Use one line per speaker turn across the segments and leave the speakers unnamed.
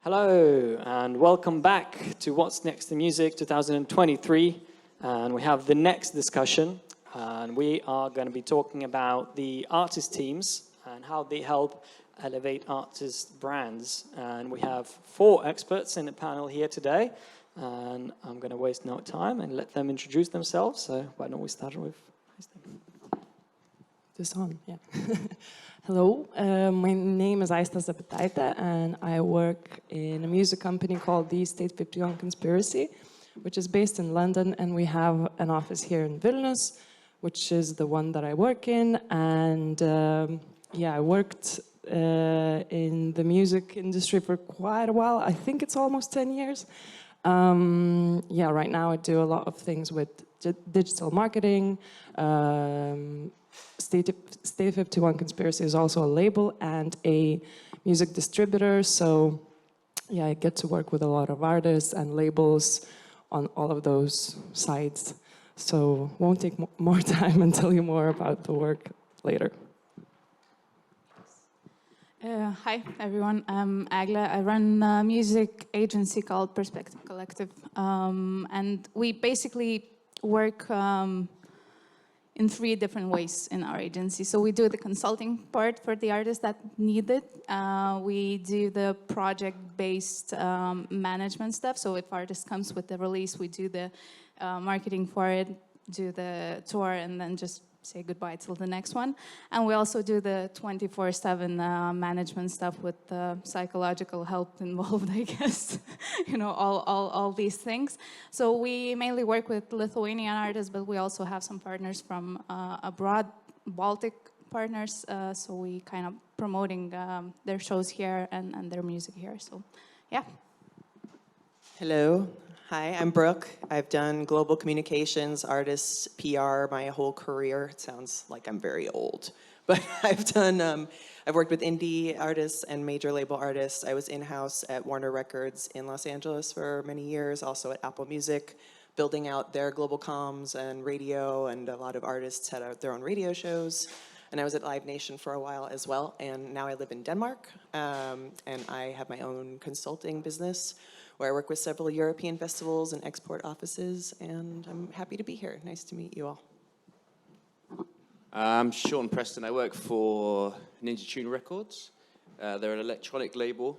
Hello and welcome back to What's Next in Music 2023, and we have the next discussion, and we are going to be talking about the artist teams and how they help elevate artist brands. And we have 4 experts in the panel here today, and I'm going to waste no time and let them introduce themselves. So why don't we start with Aistė?
This on, yeah. Hello, my name is Aistė Zabitaitė, and I work in a music company called the State 51 Conspiracy, which is based in London, and we have an office here in Vilnius, which is the one that I work in. And I worked in the music industry for quite a while. I think it's almost 10 years. Right now I do a lot of things with digital marketing. State 51 Conspiracy is also a label and a music distributor, so I get to work with a lot of artists and labels on all of those sides. So won't take more time and tell you more about the work later.
Hi everyone, I'm Eglė. I run a music agency called Perspective Collective, and we basically work in 3 different ways in our agency. So we do the consulting part for the artists that need it. We do the project-based management stuff. So if artist comes with the release, we do the marketing for it, do the tour, and then just say goodbye till the next one. And we also do the 24/7 management stuff with the psychological help involved, I guess. all these things. So we mainly work with Lithuanian artists, but we also have some partners from abroad, Baltic partners. So we kind of promoting their shows here and their music here. So, yeah.
Hello. Hi, I'm Brooke. I've done global communications, artists, PR my whole career. It sounds like I'm very old, but I've worked with indie artists and major label artists. I was in-house at Warner Records in Los Angeles for many years, also at Apple Music, building out their global comms and radio, and a lot of artists had their own radio shows. And I was at Live Nation for a while as well, and now I live in Denmark, and I have my own consulting business, where I work with several European festivals and export offices, and I'm happy to be here. Nice to meet you all.
I'm Sean Preston. I work for Ninja Tune Records. They're an electronic label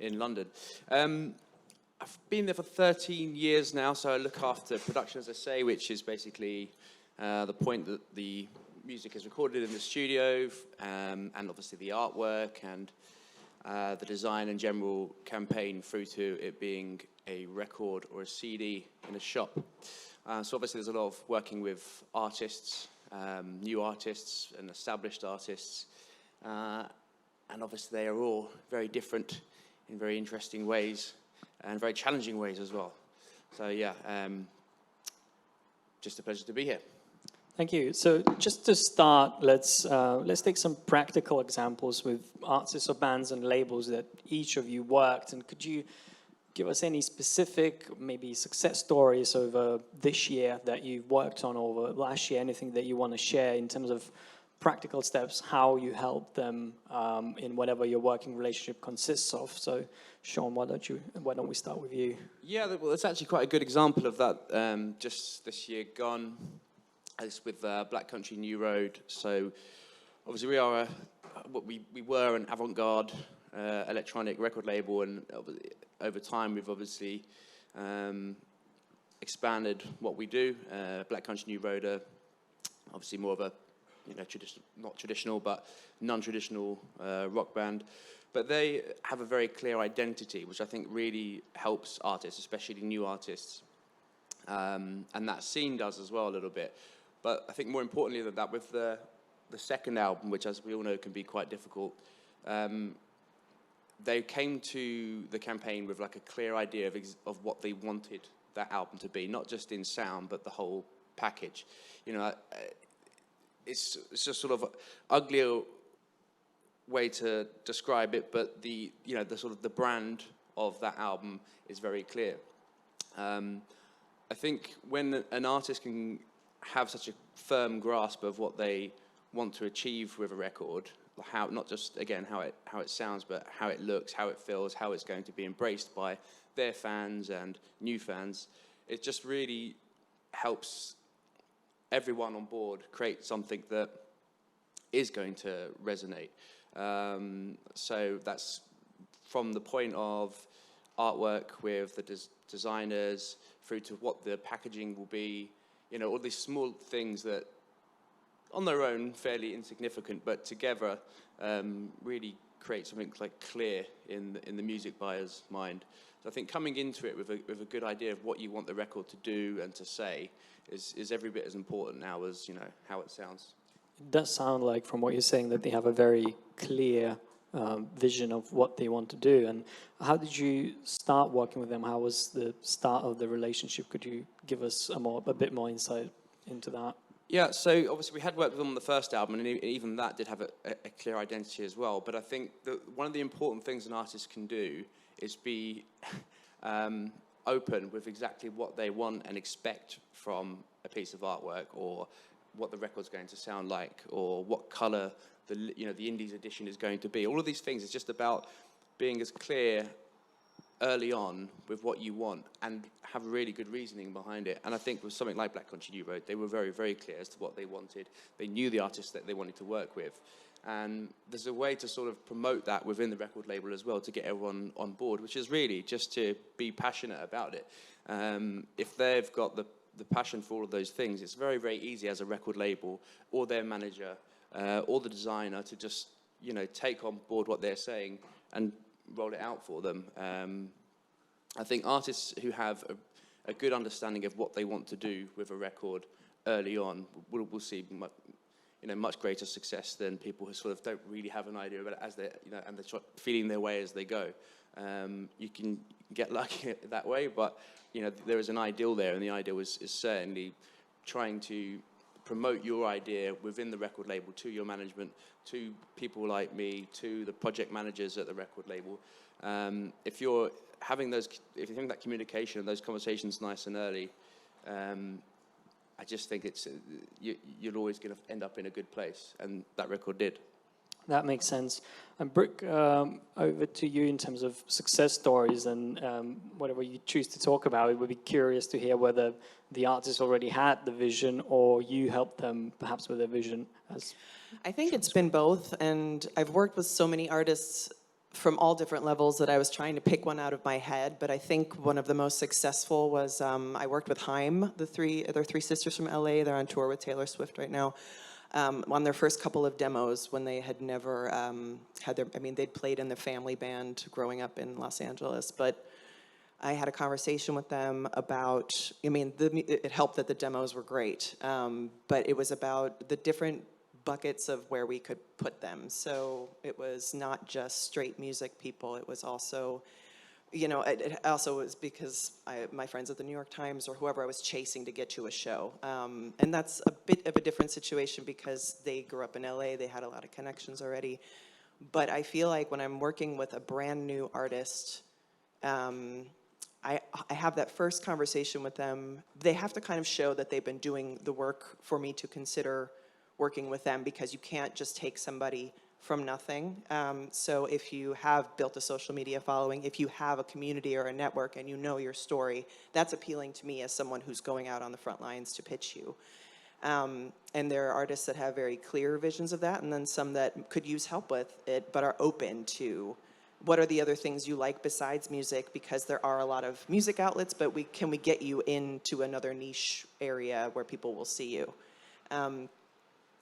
in London. I've been there for 13 years now, so I look after production, as I say, which is basically the point that the music is recorded in the studio, and obviously the artwork and the design and general campaign through to it being a record or a CD in a shop. So obviously there's a lot of working with artists, new artists and established artists. And obviously they are all very different in very interesting ways and very challenging ways as well. So just a pleasure to be here.
Thank you. So just to start, let's take some practical examples with artists or bands and labels that each of you worked. And could you give us any specific, maybe success stories over this year that you've worked on, over last year, anything that you want to share in terms of practical steps, how you help them in whatever your working relationship consists of? So Sean, why don't we start with you?
Yeah, well, it's actually quite a good example of that just this year gone. As with Black Country New Road. So obviously we are we were an avant-garde electronic record label, and over time we've obviously expanded what we do. Black Country New Road are obviously more of a not traditional but non-traditional rock band, but they have a very clear identity, which I think really helps artists, especially new artists, and that scene does as well a little bit. But I think more importantly than that, with the second album, which as we all know can be quite difficult, they came to the campaign with like a clear idea of what they wanted that album to be, not just in sound, but the whole package. It's just sort of an uglier way to describe it, but the sort of the brand of that album is very clear. I think when an artist can have such a firm grasp of what they want to achieve with a record, how, not just again how it sounds, but how it looks, how it feels, how it's going to be embraced by their fans and new fans. It just really helps everyone on board create something that is going to resonate. So that's from the point of artwork with the designers through to what the packaging will be, you know, all these small things that on their own fairly insignificant, but together really create something like clear in the music buyer's mind. So I think coming into it with a good idea of what you want the record to do and to say is every bit as important now as, you know, how it sounds.
It does sound like, from what you're saying, that they have a very clear vision of what they want to do. And how did you start working with them? How was the start of the relationship? Could you give us a bit more insight into that?
Yeah, so obviously we had worked with them on the first album, and even that did have a clear identity as well. But I think that one of the important things an artist can do is be open with exactly what they want and expect from a piece of artwork, or what the record's going to sound like, or what color the Indies edition is going to be. All of these things, it's just about being as clear early on with what you want and have really good reasoning behind it. And I think with something like Black Country New Road, they were very, very clear as to what they wanted. They knew the artists that they wanted to work with. And there's a way to sort of promote that within the record label as well, to get everyone on board, which is really just to be passionate about it. If they've got the passion for all of those things, it's very, very easy as a record label or their manager or the designer to just, you know, take on board what they're saying and roll it out for them. I think artists who have a good understanding of what they want to do with a record early on will see much greater success than people who sort of don't really have an idea about it as they, and they're feeling their way as they go. You can get lucky that way, but there is an ideal there, and the ideal is certainly trying to promote your idea within the record label to your management, to people like me, to the project managers at the record label. If you're having that communication and those conversations nice and early, I just think you're always going to end up in a good place, and that record did.
That makes sense. And Brooke, over to you in terms of success stories and whatever you choose to talk about. It would be curious to hear whether the artist already had the vision or you helped them perhaps with their vision.
I think it's been both, and I've worked with so many artists from all different levels that I was trying to pick one out of my head, but I think one of the most successful was I worked with WNIM, they're three sisters from LA. They're on tour with Taylor Swift right now. On their first couple of demos when they had never they'd played in the family band growing up in Los Angeles, but I had a conversation with them about, it helped that the demos were great, but it was about the different buckets of where we could put them. So it was not just straight music people, it was also, it also was because my friends at the New York Times or whoever I was chasing to get to a show. And that's a bit of a different situation because they grew up in LA, they had a lot of connections already. But I feel like when I'm working with a brand new artist, I have that first conversation with them. They have to kind of show that they've been doing the work for me to consider working with them, because you can't just take somebody from nothing. So if you have built a social media following, if you have a community or a network and you know your story, that's appealing to me as someone who's going out on the front lines to pitch you. And there are artists that have very clear visions of that, and then some that could use help with it, but are open to what are the other things you like besides music, because there are a lot of music outlets, but can we get you into another niche area where people will see you?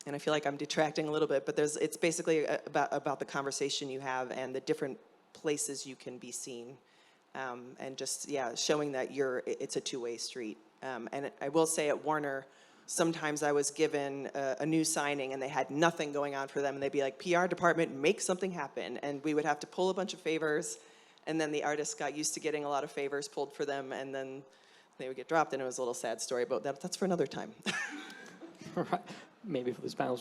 And I feel like I'm detracting a little bit, but it's basically about the conversation you have and the different places you can be seen, and just showing that it's a two-way street. And I will say at Warner, sometimes I was given a new signing and they had nothing going on for them, and they'd be like, PR department, make something happen, and we would have to pull a bunch of favors, and then the artists got used to getting a lot of favors pulled for them, and then they would get dropped, and it was a little sad story, but that's for another time.
Right. Maybe for this panel.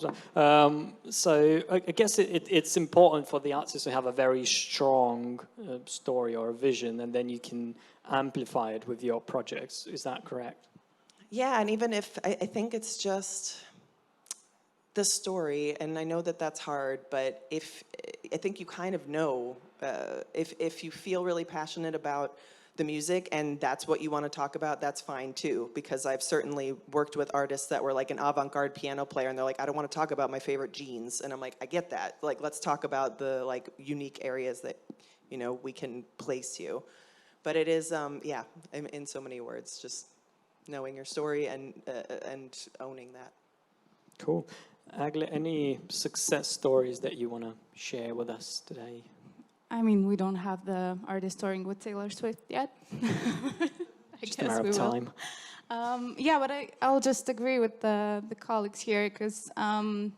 So I guess it's important for the artist to have a very strong story or a vision, and then you can amplify it with your projects. Is that correct?
Yeah, and even if, I think it's just, the story, and I know that that's hard, but I think you kind of know, if you feel really passionate about the music and that's what you want to talk about, that's fine too, because I've certainly worked with artists that were like an avant-garde piano player and they're like, I don't want to talk about my favorite jeans, and I'm like, I get that, like, let's talk about the like unique areas that, you know, we can place you. But it is, yeah, in so many words, just knowing your story and owning that.
Cool. Eglė, any success stories that you want to share with us today?
I mean, we don't have the artist touring with Taylor Swift yet.
Just a matter of time.
Yeah, but I'll just agree with the colleagues here, because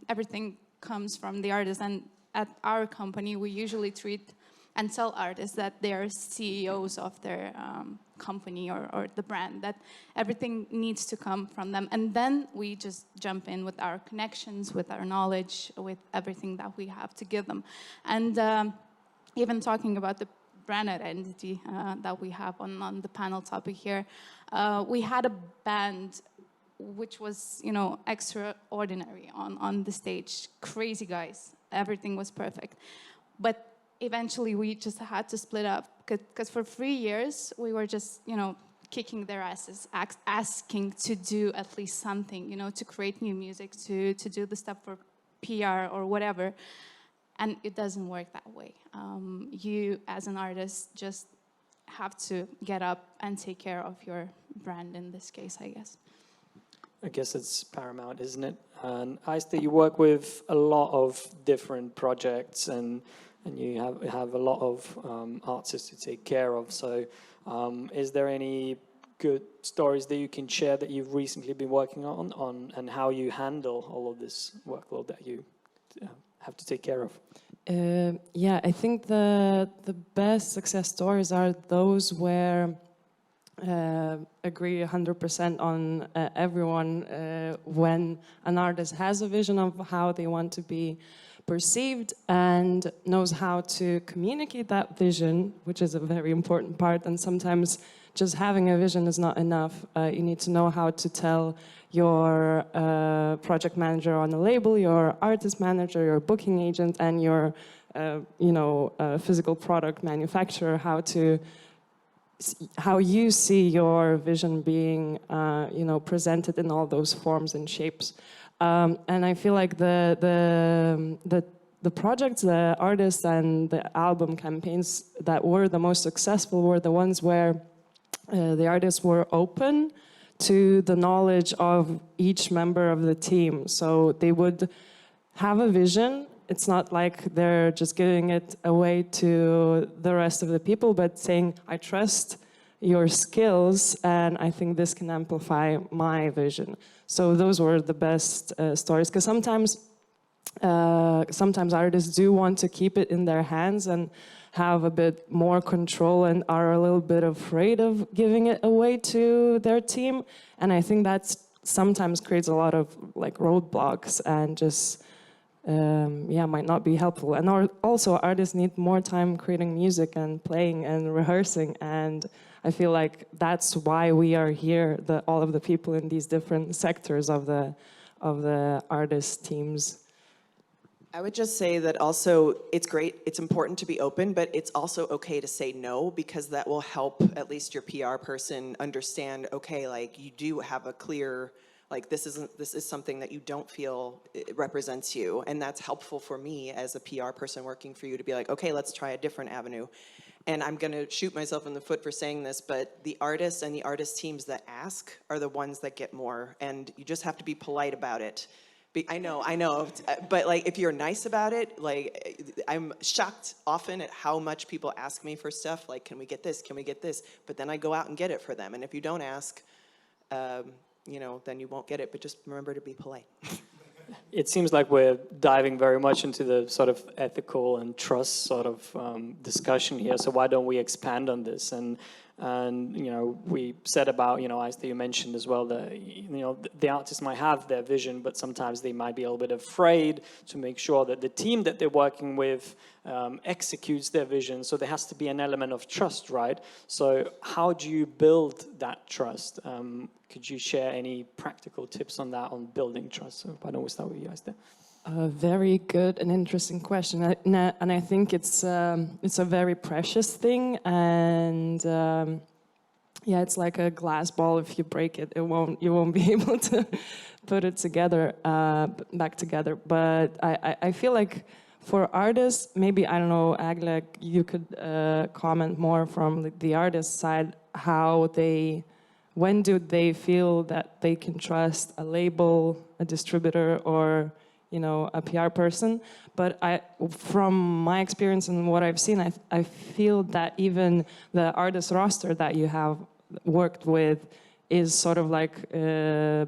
everything comes from the artist. And at our company, we usually treat and tell artists that they are CEOs of their company or the brand, that everything needs to come from them. And then we just jump in with our connections, with our knowledge, with everything that we have to give them. And even talking about the brand identity that we have on the panel topic here, we had a band which was, you know, extraordinary on the stage, crazy guys, everything was perfect. But eventually we just had to split up, because for 3 years we were just, you know, kicking their asses, asking to do at least something, you know, to create new music, to do the stuff for PR or whatever. And it doesn't work that way. You, as an artist, just have to get up and take care of your brand in this case, I guess.
I guess it's paramount, isn't it? And Aistė, you work with a lot of different projects, and you have a lot of artists to take care of. So is there any good stories that you can share that you've recently been working on and how you handle all of this workload that you have to take care of?
Yeah, I think the best success stories are those where agree 100% on everyone when an artist has a vision of how they want to be perceived and knows how to communicate that vision, which is a very important part. And sometimes just having a vision is not enough. You need to know how to tell your project manager on a label, your artist manager, your booking agent, and your physical product manufacturer how you see your vision being presented in all those forms and shapes. And I feel like the projects, the artists, and the album campaigns that were the most successful were the ones where the artists were open to the knowledge of each member of the team. So they would have a vision. It's not like they're just giving it away to the rest of the people, but saying, I trust your skills, and I think this can amplify my vision. So those were the best stories, because sometimes artists do want to keep it in their hands and have a bit more control and are a little bit afraid of giving it away to their team. And I think that sometimes creates a lot of like roadblocks and just, might not be helpful. And also artists need more time creating music and playing and rehearsing. And I feel like that's why we are here, all of the people in these different sectors of the artist teams.
I would just say that also it's great, it's important to be open, but it's also okay to say no, because that will help at least your PR person understand, okay, like you do have a clear, like this is something that you don't feel it represents you. And that's helpful for me as a PR person working for you to be like, okay, let's try a different avenue. And I'm gonna shoot myself in the foot for saying this, but the artists and the artist teams that ask are the ones that get more, and you just have to be polite about it. I know, but like if you're nice about it, like I'm shocked often at how much people ask me for stuff, like can we get this, can we get this? But then I go out and get it for them, and if you don't ask, then you won't get it, but just remember to be polite.
It seems like we're diving very much into the sort of ethical and trust sort of discussion here, so why don't we expand on this? And we said about, Aistė, you mentioned as well that, the artists might have their vision, but sometimes they might be a little bit afraid to make sure that the team that they're working with executes their vision. So there has to be an element of trust, right? So how do you build that trust? could you share any practical tips on that, on building trust? So I know we'll start with you, Aistė.
A very good and interesting question, and I think it's a very precious thing, and yeah, it's like a glass ball. If you break it, you won't be able to put it together back together. But I feel like for artists, maybe, I don't know, Eglė, you could comment more from the artist side, when do they feel that they can trust a label, a distributor, or a PR person. But from my experience and what I've seen, I feel that even the artist roster that you have worked with is sort of like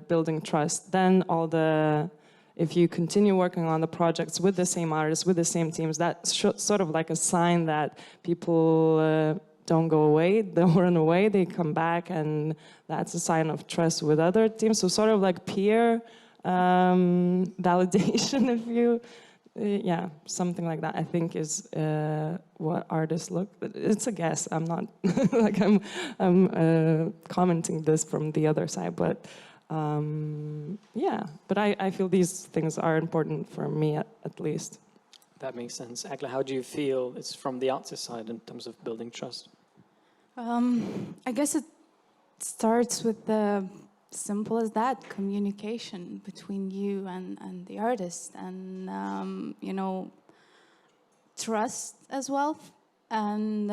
building trust. Then if you continue working on the projects with the same artists, with the same teams, that's sort of like a sign that people don't go away, don't run away, they come back, and that's a sign of trust with other teams. So sort of like peer validation, if you, yeah, something like that, I think is what artists look. It's a guess. I'm not like I'm commenting this from the other side, but yeah. But I feel these things are important for me at least.
That makes sense. Eglė, how do you feel it's from the artist side in terms of building trust?
I guess it starts with the simple as that, communication between you and the artist, and trust as well, and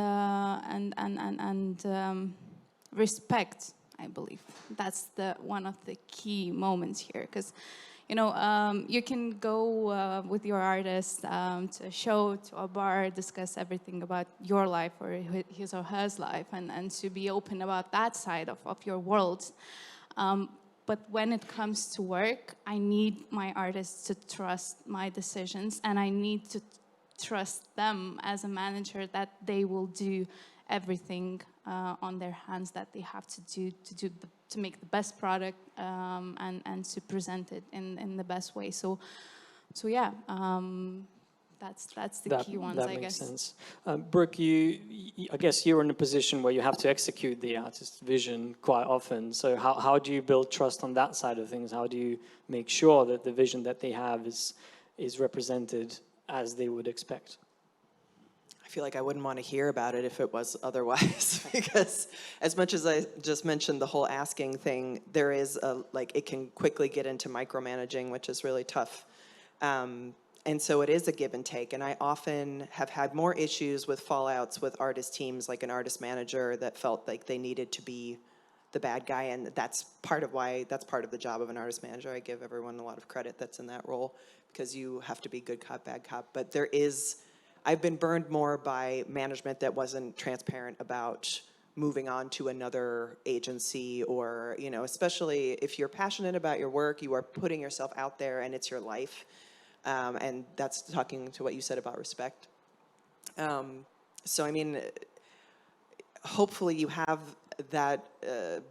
respect. I believe that's one of the key moments here, because you can go with your artist to a show, to a bar, discuss everything about your life or his or her life, and to be open about that side of your world. But when it comes to work, I need my artists to trust my decisions, and I need to trust them as a manager that they will do everything on their hands that they have to do to make the best product and to present it in the best way. So yeah, that's the key ones, I guess.
That makes sense. Brooke, I guess you're in a position where you have to execute the artist's vision quite often. So how do you build trust on that side of things? How do you make sure that the vision that they have is represented as they would expect?
I feel like I wouldn't want to hear about it if it was otherwise, because as much as I just mentioned the whole asking thing, there is it can quickly get into micromanaging, which is really tough. And so it is a give and take. And I often have had more issues with fallouts with artist teams, like an artist manager that felt like they needed to be the bad guy. And that's part of the job of an artist manager. I give everyone a lot of credit that's in that role, because you have to be good cop, bad cop. But I've been burned more by management that wasn't transparent about moving on to another agency, or, especially if you're passionate about your work, you are putting yourself out there and it's your life. And that's talking to what you said about respect. So, I mean, hopefully you have that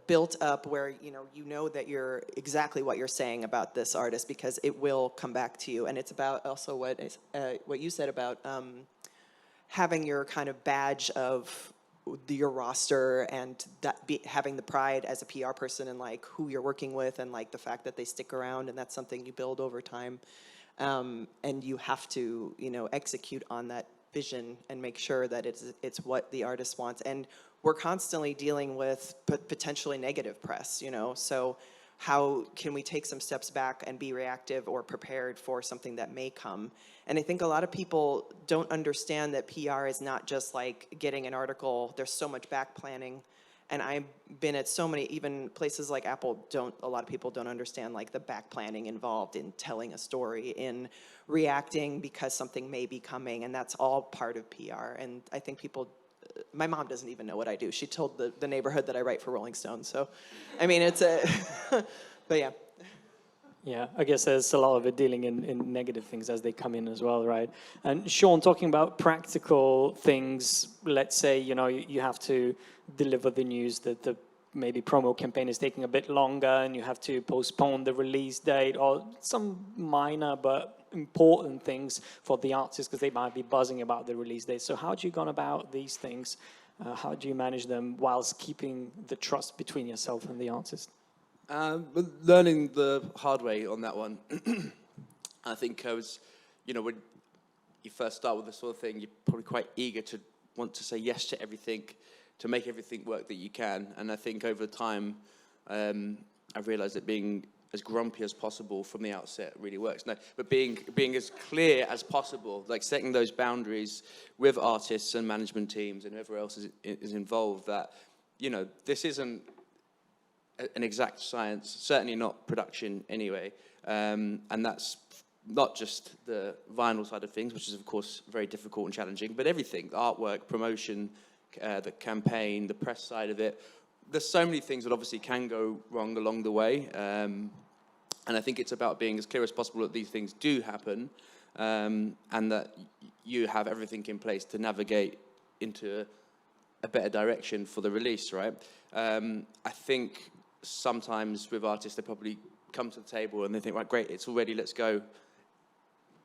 built up where, you know that you're exactly what you're saying about this artist, because it will come back to you. And it's about also what you said about having your kind of badge of your roster, and having the pride as a PR person and like who you're working with, and like the fact that they stick around, and that's something you build over time. And you have to, execute on that vision and make sure that it's what the artist wants. And we're constantly dealing with potentially negative press, so how can we take some steps back and be reactive or prepared for something that may come? And I think a lot of people don't understand that PR is not just like getting an article. There's so much back planning. And I've been at so many, even places like Apple, a lot of people don't understand like the back planning involved in telling a story, in reacting because something may be coming, and that's all part of PR. And I think my mom doesn't even know what I do. She told the neighborhood that I write for Rolling Stone. So, I mean, but yeah.
Yeah, I guess there's a lot of it dealing in negative things as they come in as well, right? And Sean, talking about practical things, let's say, you have to deliver the news that the maybe promo campaign is taking a bit longer and you have to postpone the release date, or some minor but important things for the artists because they might be buzzing about the release date. So how do you go about these things? How do you manage them whilst keeping the trust between yourself and the artist?
But learning the hard way on that one. I think I was, when you first start with this sort of thing, you're probably quite eager to want to say yes to everything, to make everything work that you can. And I think over time, I've realized that being as grumpy as possible from the outset really works. No, but being as clear as possible, like setting those boundaries with artists and management teams and whoever else is involved, that, this isn't an exact science, certainly not production anyway. And that's not just the vinyl side of things, which is, of course, very difficult and challenging, but everything, the artwork, promotion, the campaign, the press side of it. There's so many things that obviously can go wrong along the way. And I think it's about being as clear as possible that these things do happen, and that you have everything in place to navigate into a better direction for the release, right? I think sometimes with artists, they probably come to the table and they think, right, great, it's all ready, let's go.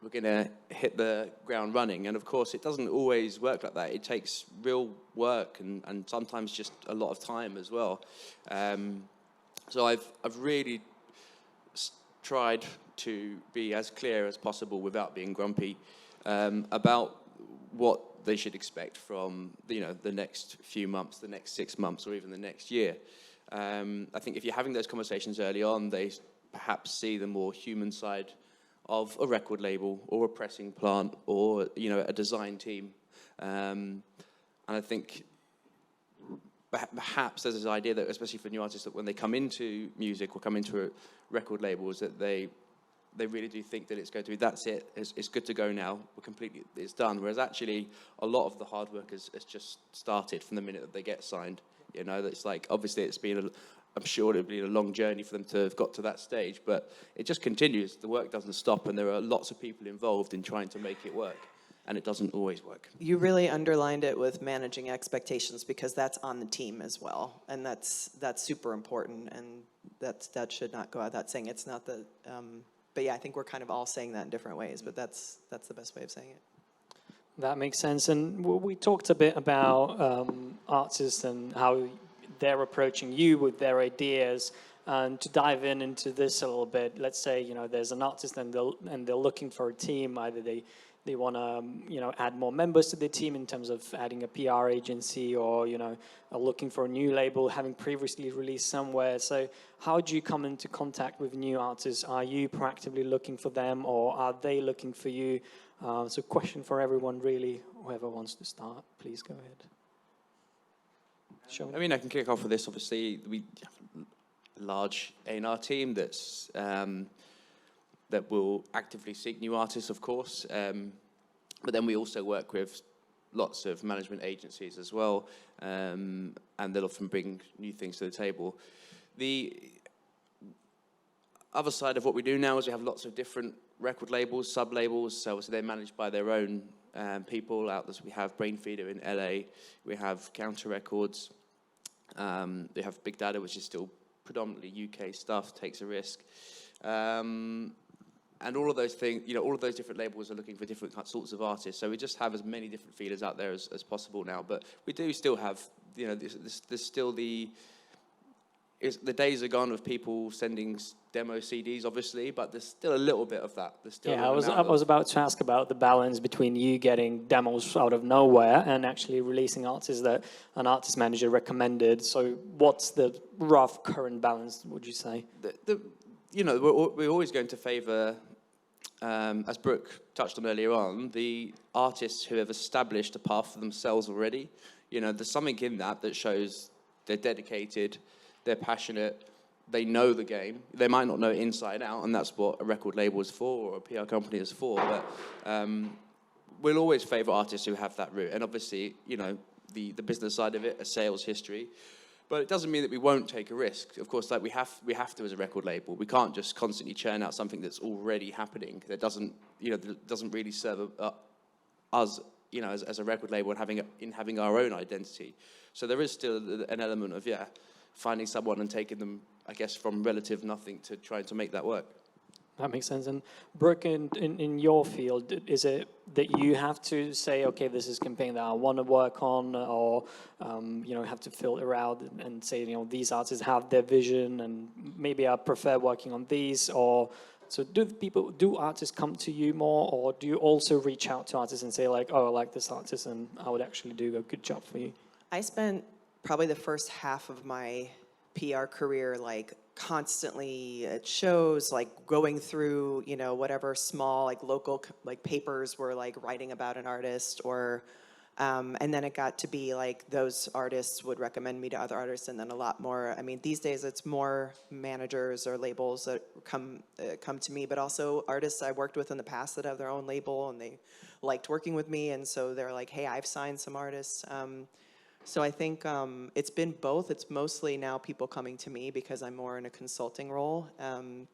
We're going to hit the ground running. And of course, it doesn't always work like that. It takes real work and sometimes just a lot of time as well. So I've really tried to be as clear as possible without being grumpy about what they should expect from the next few months, the next 6 months, or even the next year. I think if you're having those conversations early on, they perhaps see the more human side of a record label or a pressing plant or a design team, and I think perhaps there's this idea that, especially for new artists, that when they come into music or come into record labels, that they really do think that it's going to be, that's it, it's good to go now, it's done. Whereas actually, a lot of the hard work has just started from the minute that they get signed. It's like, obviously it's been, I'm sure it'll be a long journey for them to have got to that stage, but it just continues. The work doesn't stop, and there are lots of people involved in trying to make it work. And it doesn't always work.
You really underlined it with managing expectations, because that's on the team as well, and that's super important, and that should not go out without saying. It's not the, but yeah, I think we're kind of all saying that in different ways, but that's the best way of saying it.
That makes sense. And we talked a bit about artists and how they're approaching you with their ideas. And to dive into this a little bit, let's say there's an artist and they're looking for a team. Either they want to add more members to the team in terms of adding a PR agency, or are looking for a new label, having previously released somewhere. So how do you come into contact with new artists? Are you proactively looking for them, or are they looking for you? So question for everyone, really. Whoever wants to start, please go ahead. Sure.
I mean, I can kick off with this. Obviously, we have a large A&R team that's that will actively seek new artists, of course. But then we also work with lots of management agencies as well, and they'll often bring new things to the table. The other side of what we do now is we have lots of different record labels, sub-labels, so they're managed by their own people out there. We have Brainfeeder in LA, we have Counter Records, we have Big Data, which is still predominantly UK stuff, takes a risk. And all of those things, all of those different labels are looking for different sorts of artists. So we just have as many different feelers out there as possible now. But we do still have, there's still the days are gone of people sending demo CDs, obviously, but there's still a little bit of that. There's still
I was about to ask about the balance between you getting demos out of nowhere and actually releasing artists that an artist manager recommended. So what's the rough current balance, would you say?
We're always going to favour, as Brooke touched on earlier on, the artists who have established a path for themselves already. There's something in that shows they're dedicated, they're passionate, they know the game. They might not know it inside out, and that's what a record label is for or a PR company is for, but we'll always favour artists who have that route. And obviously, the business side of it, a sales history. But it doesn't mean that we won't take a risk. Of course, like we have to as a record label. We can't just constantly churn out something that's already happening. That doesn't really serve us, as a record label and having our own identity. So there is still an element of finding someone and taking them, I guess, from relative nothing to trying to make that work.
That makes sense. And Brooke, in your field, is it that you have to say, okay, this is a campaign that I want to work on, or you know, have to filter out and say, you know, these artists have their vision, and maybe I prefer working on these, or so do artists come to you more, or do you also reach out to artists and say like, oh, I like this artist, and I would actually do a good job for you?
I spent probably the first half of my PR career like constantly at shows, like going through, you know, whatever small like local like papers were like writing about an artist, or and then it got to be like those artists would recommend me to other artists, and then a lot more. I mean, these days it's more managers or labels that come to me, but also artists I worked with in the past that have their own label and they liked working with me, and so they're like, hey, I've signed some artists. So I think it's been both. It's mostly now people coming to me because I'm more in a consulting role, and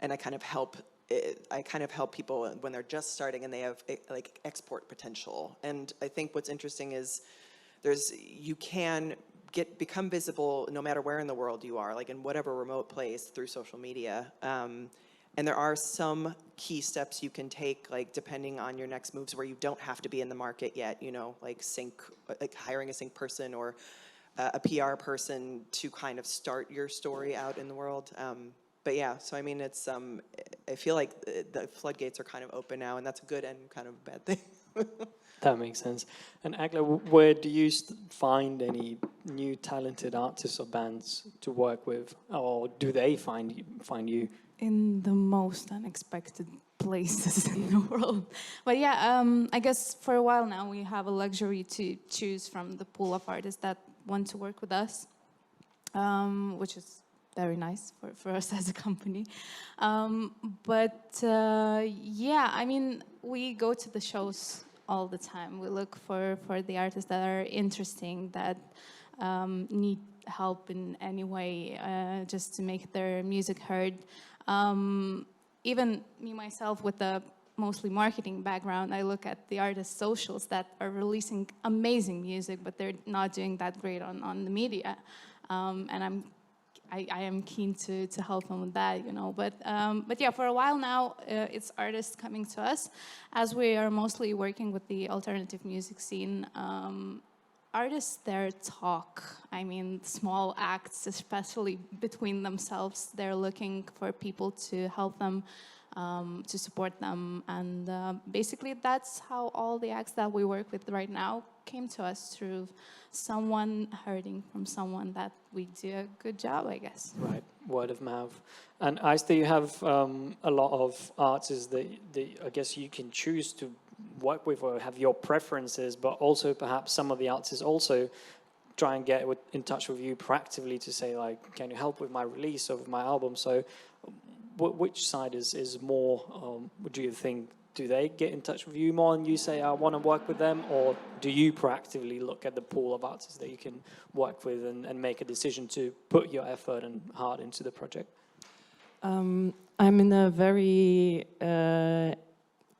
I kind of help. People when they're just starting and they have like export potential. And I think what's interesting is you can become visible no matter where in the world you are, like in whatever remote place through social media. And there are some key steps you can take, like depending on your next moves, where you don't have to be in the market yet. You know, like hiring a sync person or a PR person to kind of start your story out in the world. But yeah, so I mean, it's I feel like the floodgates are kind of open now, and that's a good and kind of a bad thing.
That makes sense. And Eglė, where do you find any new talented artists or bands to work with, or do they find you?
In the most unexpected places in the world. But yeah, I guess for a while now we have a luxury to choose from the pool of artists that want to work with us, which is very nice for us as a company. Yeah, I mean, we go to the shows all the time. We look for the artists that are interesting, that need help in any way, just to make their music heard. Even me myself with a mostly marketing background, I look at the artists' socials that are releasing amazing music, but they're not doing that great on the media. And I am keen to help them with that, you know. But yeah, for a while now, it's artists coming to us, as we are mostly working with the alternative music scene. Artists there talk. I mean, small acts, especially between themselves, they're looking for people to help them, to support them. And basically, that's how all the acts that we work with right now came to us, through someone hearing from someone that we do a good job, I guess.
Right, word of mouth. And Aistė, you have a lot of artists that I guess you can choose to work with or have your preferences, but also perhaps some of the artists also try and get in touch with you proactively to say, like, can you help with my release or with my album? So which side is more, do you think, do they get in touch with you more and you say, I want to work with them? Or do you proactively look at the pool of artists that you can work with and make a decision to put your effort and heart into the project?
I'm in a very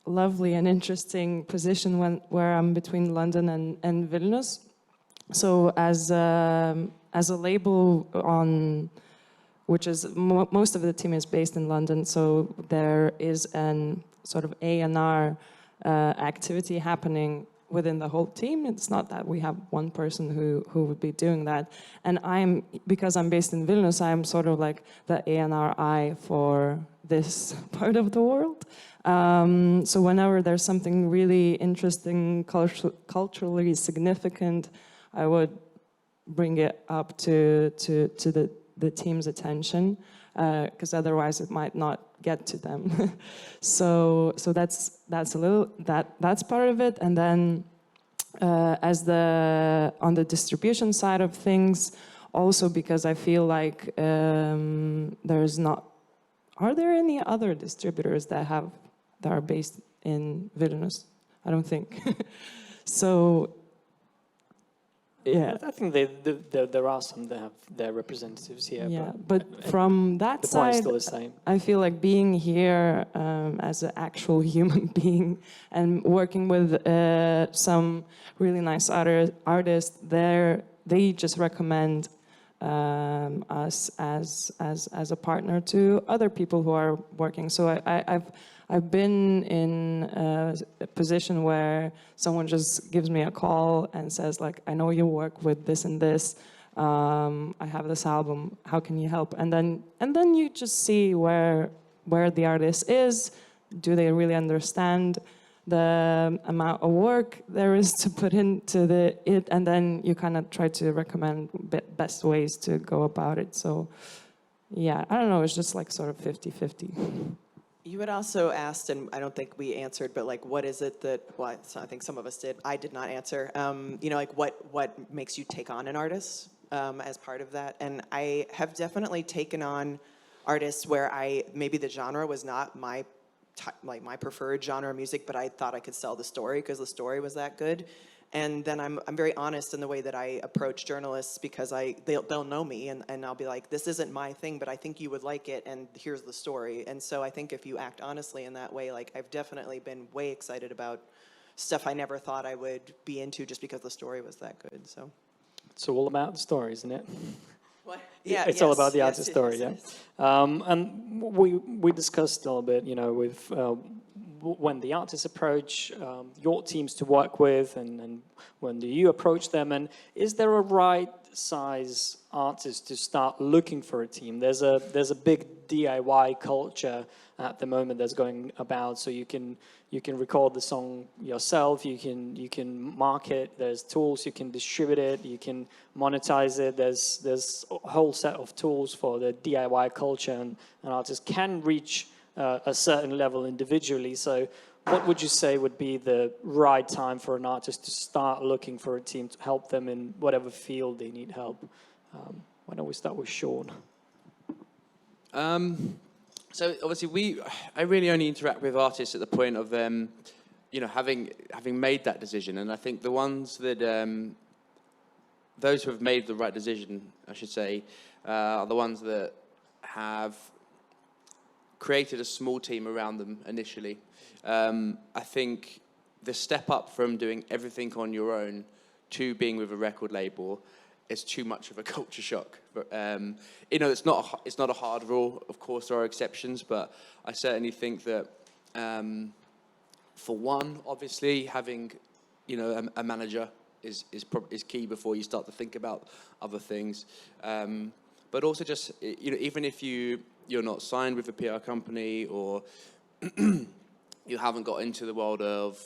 lovely and interesting position where I'm between London and Vilnius. So as a label which is most of the team is based in London, so there is an sort of A&R activity happening within the whole team. It's not that we have one person who would be doing that. And because I'm based in Vilnius, I'm sort of like the A&R eye for this part of the world. So whenever there's something really interesting, culturally significant, I would bring it up to the team's attention, because otherwise it might not get to them. so that's a little that's part of it. And then on the distribution side of things, also because I feel like there's not. Are there any other distributors that are based in Vilnius? I don't think. So. Yeah,
I think there are some that have their representatives here.
Yeah, but from that
the
side,
point is still the same.
I feel like being here as an actual human being and working with some really nice artists, they just recommend us as a partner to other people who are working. So I've been in a position where someone just gives me a call and says, like, I know you work with this and this. I have this album. How can you help? And then you just see where the artist is. Do they really understand the amount of work there is to put into it? And then you kind of try to recommend best ways to go about it. So yeah, I don't know. It's just like sort of 50-50.
You had also asked, and I don't think we answered, but like, what is it that, well, I think some of us did. I did not answer. You know, like what makes you take on an artist as part of that? And I have definitely taken on artists where maybe the genre was not my preferred genre of music, but I thought I could sell the story because the story was that good. And then I'm very honest in the way that I approach journalists, because they'll know me, and I'll be like, this isn't my thing, but I think you would like it, and here's the story. And so I think if you act honestly in that way, like, I've definitely been way excited about stuff I never thought I would be into just because the story was that good. So
It's all about the story, isn't it?
what? Yeah,
It's all about the artist
yes,
story,
yes.
And we discussed a little bit, you know, with when the artists approach your teams to work with, and when do you approach them, and is there a right size artist to start looking for a team? There's a big DIY culture at the moment that's going about, so you can record the song yourself, you can market, there's tools, you can distribute it, you can monetize it, there's a whole set of tools for the DIY culture, and artists can reach a certain level individually. So what would you say would be the right time for an artist to start looking for a team to help them in whatever field they need help? Why don't we start with Sean?
So obviously I really only interact with artists at the point of them, you know, having made that decision. And I think the ones that, those who have made the right decision, I should say, are the ones that have created a small team around them initially. I think the step up from doing everything on your own to being with a record label is too much of a culture shock. But you know, it's not a hard rule. Of course, there are exceptions, but I certainly think that for one, obviously having, you know, a manager is key before you start to think about other things. But also just, you know, even if you're not signed with a PR company, or you haven't got into the world of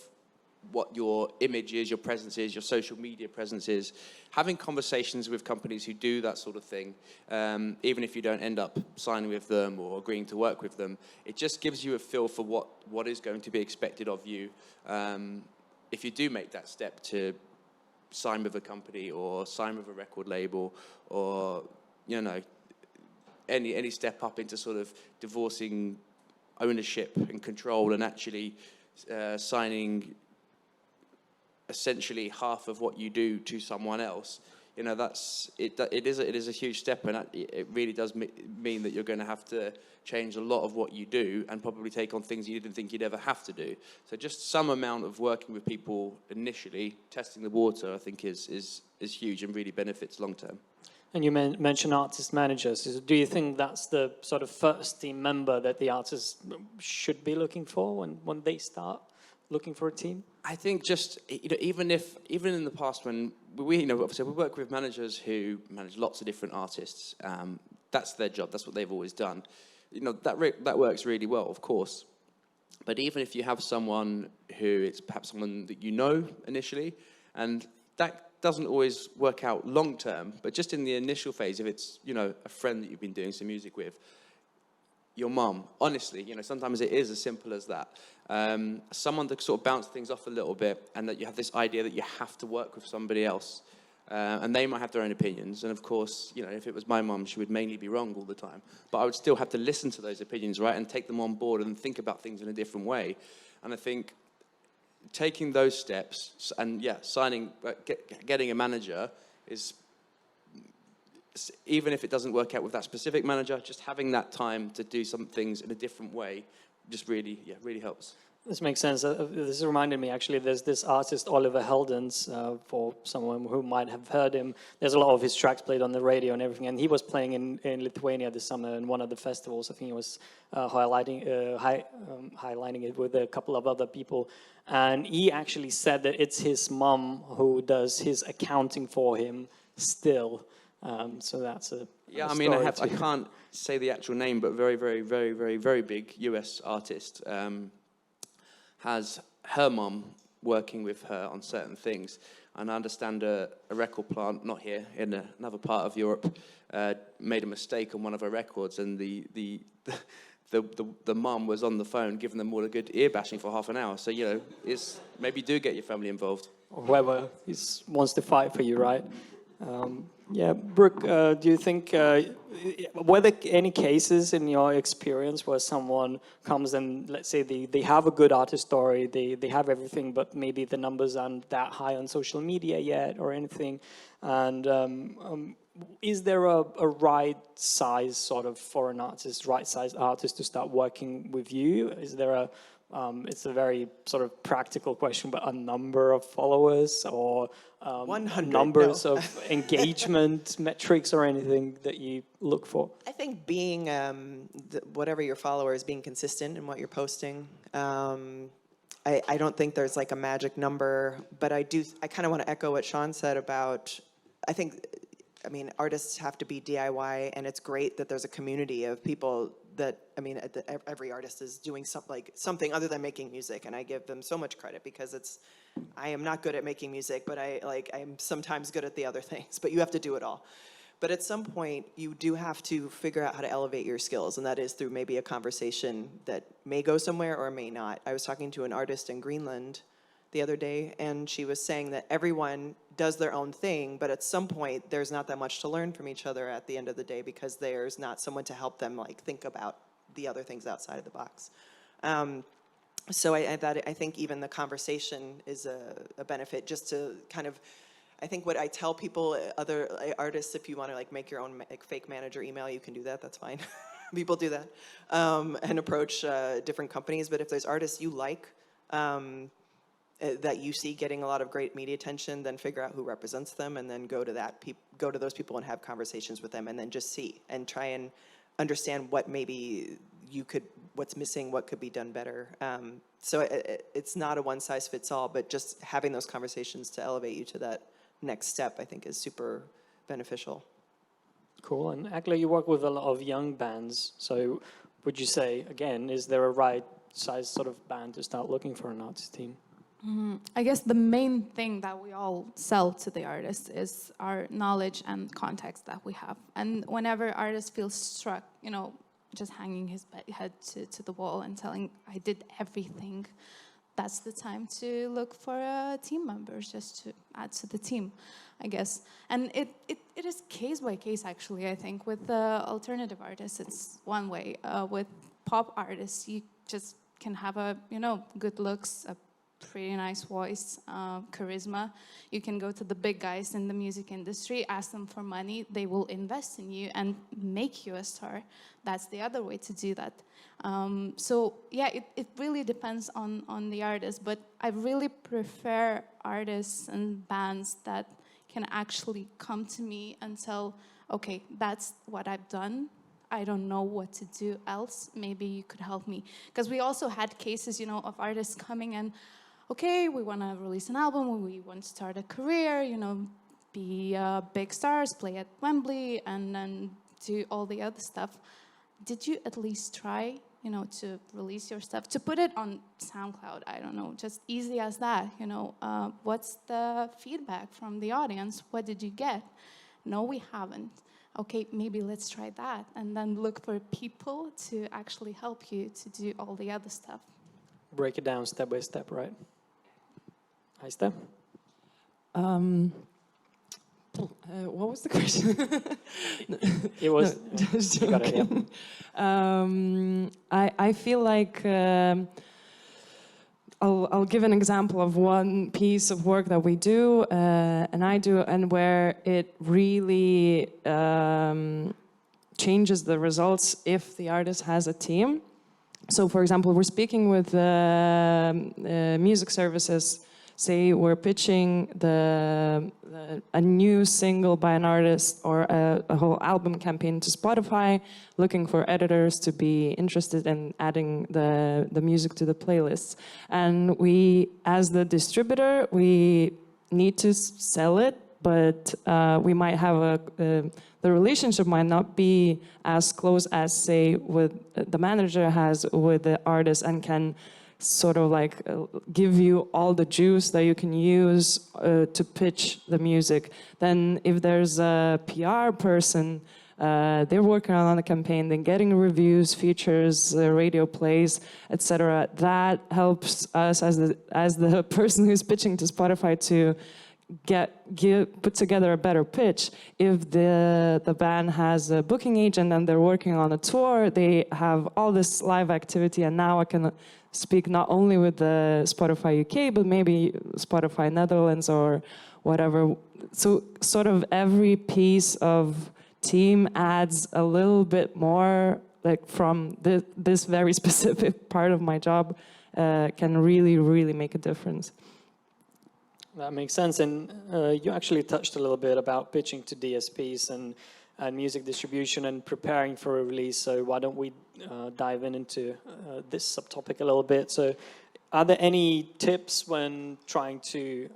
what your image is, your presence is, your social media presence is, having conversations with companies who do that sort of thing, even if you don't end up signing with them or agreeing to work with them, it just gives you a feel for what is going to be expected of you if you do make that step to sign with a company or sign with a record label, or, you know, any step up into sort of divorcing ownership and control and actually signing essentially half of what you do to someone else. You know, it is a huge step, and it really does mean that you're going to have to change a lot of what you do and probably take on things you didn't think you'd ever have to do. So just some amount of working with people initially, testing the water, I think is huge and really benefits long term.
And you mentioned artist managers. Do you think that's the sort of first team member that the artists should be looking for when they start looking for a team? I
think just, you know, even in the past when we, you know, obviously we work with managers who manage lots of different artists. That's their job. That's what they've always done. You know, that works really well, of course. But even if you have someone who it's perhaps someone that you know initially, and that doesn't always work out long term, but just in the initial phase, if it's, you know, a friend that you've been doing some music with, your mum, honestly, you know, sometimes it is as simple as that. Someone to sort of bounce things off a little bit, and that you have this idea that you have to work with somebody else. And they might have their own opinions. And of course, you know, if it was my mum, she would mainly be wrong all the time. But I would still have to listen to those opinions, right, and take them on board and think about things in a different way. And I think taking those steps and, yeah, getting a manager is, even if it doesn't work out with that specific manager, just having that time to do some things in a different way just really helps.
This makes sense. This reminded me, actually, there's this artist, Oliver Heldens, for someone who might have heard him. There's a lot of his tracks played on the radio and everything, and he was playing in Lithuania this summer in one of the festivals. I think he was highlighting it with a couple of other people. And he actually said that it's his mum who does his accounting for him still. So that's a
Yeah,
a
I mean, I
story too.
can't say the actual name, but very, very, very, very, very big US artist has her mum working with her on certain things. And I understand a record plant, not here, in another part of Europe, made a mistake on one of her records, and the mum was on the phone giving them all a good ear bashing for half an hour. So, you know, maybe do get your family involved.
Whoever wants to fight for you, right? Yeah, Brooke, do you think, were there any cases in your experience where someone comes and, let's say, they have a good artist story, they have everything, but maybe the numbers aren't that high on social media yet or anything, and is there a right size sort of for an artist, right size artist to start working with you? Is there a it's a very sort of practical question, but a number of followers or
100,
numbers
no.
of engagement metrics or anything that you look for?
I think being, whatever your followers, being consistent in what you're posting. I don't think there's like a magic number, but I kind of want to echo what Sean said about, I mean, artists have to be DIY, and it's great that there's a community of people that, I mean, every artist is doing something other than making music, and I give them so much credit because I am not good at making music, but I'm sometimes good at the other things, but you have to do it all. But at some point, you do have to figure out how to elevate your skills, and that is through maybe a conversation that may go somewhere or may not. I was talking to an artist in Greenland the other day, and she was saying that everyone does their own thing, but at some point there's not that much to learn from each other at the end of the day because there's not someone to help them like think about the other things outside of the box. So I think even the conversation is a benefit, just to kind of, I think what I tell people, other artists, if you want to like make your own like fake manager email, you can do that, that's fine. People do that, and approach different companies, but if there's artists you like, that you see getting a lot of great media attention, then figure out who represents them, and then go to those people and have conversations with them, and then just see and try and understand what maybe what's missing, what could be done better. So it's not a one-size-fits-all, but just having those conversations to elevate you to that next step, I think, is super beneficial.
Cool. And Eglė, you work with a lot of young bands. So would you say, again, is there a right size sort of band to start looking for an artist team?
I guess the main thing that we all sell to the artists is our knowledge and context that we have. And whenever artist feels struck, you know, just hanging his head to the wall and telling, I did everything, that's the time to look for team members, just to add to the team, I guess. And it is case by case, actually, I think. With alternative artists, it's one way. With pop artists, you just can have good looks, a pretty nice voice, charisma. You can go to the big guys in the music industry, ask them for money, they will invest in you and make you a star. That's the other way to do that. So yeah, it really depends on the artist, but I really prefer artists and bands that can actually come to me and tell, okay, that's what I've done. I don't know what to do else. Maybe you could help me. Because we also had cases, of artists coming and, okay, we want to release an album, we want to start a career, be big stars, play at Wembley, and then do all the other stuff. Did you at least try, to release your stuff, to put it on SoundCloud? I don't know, just easy as that, what's the feedback from the audience? What did you get? No, we haven't. Okay, maybe let's try that, and then look for people to actually help you to do all the other stuff.
Break it down step by step, right? Aistė?
What was the question?
It was...
No, just
you got it,
joking. I feel like I'll give an example of one piece of work that we do, and I do, and where it really changes the results if the artist has a team. So, for example, we're speaking with music services. Say we're pitching a new single by an artist or a whole album campaign to Spotify, looking for editors to be interested in adding the music to the playlists. And we, as the distributor, we need to sell it, but we might have the relationship might not be as close as, say, with the manager has with the artist, and can sort of like give you all the juice that you can use to pitch the music. Then if there's a PR person, they're working on a campaign, they're getting reviews, features, radio plays, etc. That helps us as the person who's pitching to Spotify to put together a better pitch. If the band has a booking agent and they're working on a tour, they have all this live activity, and now I can speak not only with the Spotify UK, but maybe Spotify Netherlands or whatever. So sort of every piece of team adds a little bit more, like from this very specific part of my job, can really, really make a difference.
That makes sense. And you actually touched a little bit about pitching to DSPs and music distribution and preparing for a release. So why don't we dive into this subtopic a little bit? So are there any tips when trying to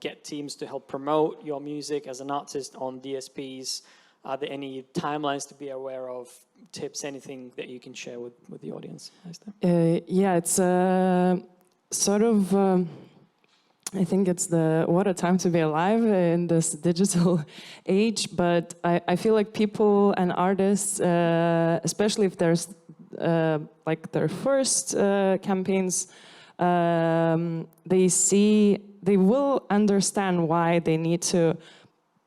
get teams to help promote your music as an artist on DSPs? Are there any timelines to be aware of, tips, anything that you can share with the audience?
Yeah, it's sort of... I think it's what a time to be alive in this digital age, but I feel like people and artists, especially if there's like their first campaigns, they will understand why they need to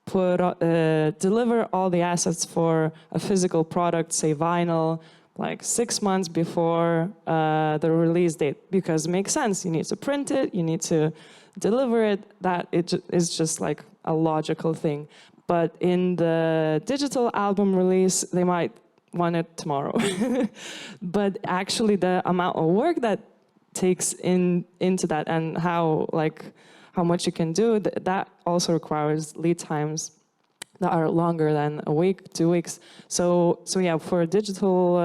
deliver all the assets for a physical product, say vinyl, like 6 months before the release date, because it makes sense. You need to print it, you need to deliver it. That is just like a logical thing. But in the digital album release, they might want it tomorrow. But actually, the amount of work that takes into that, and how much you can do, that also requires lead times that are longer than a week, 2 weeks. So yeah, for digital,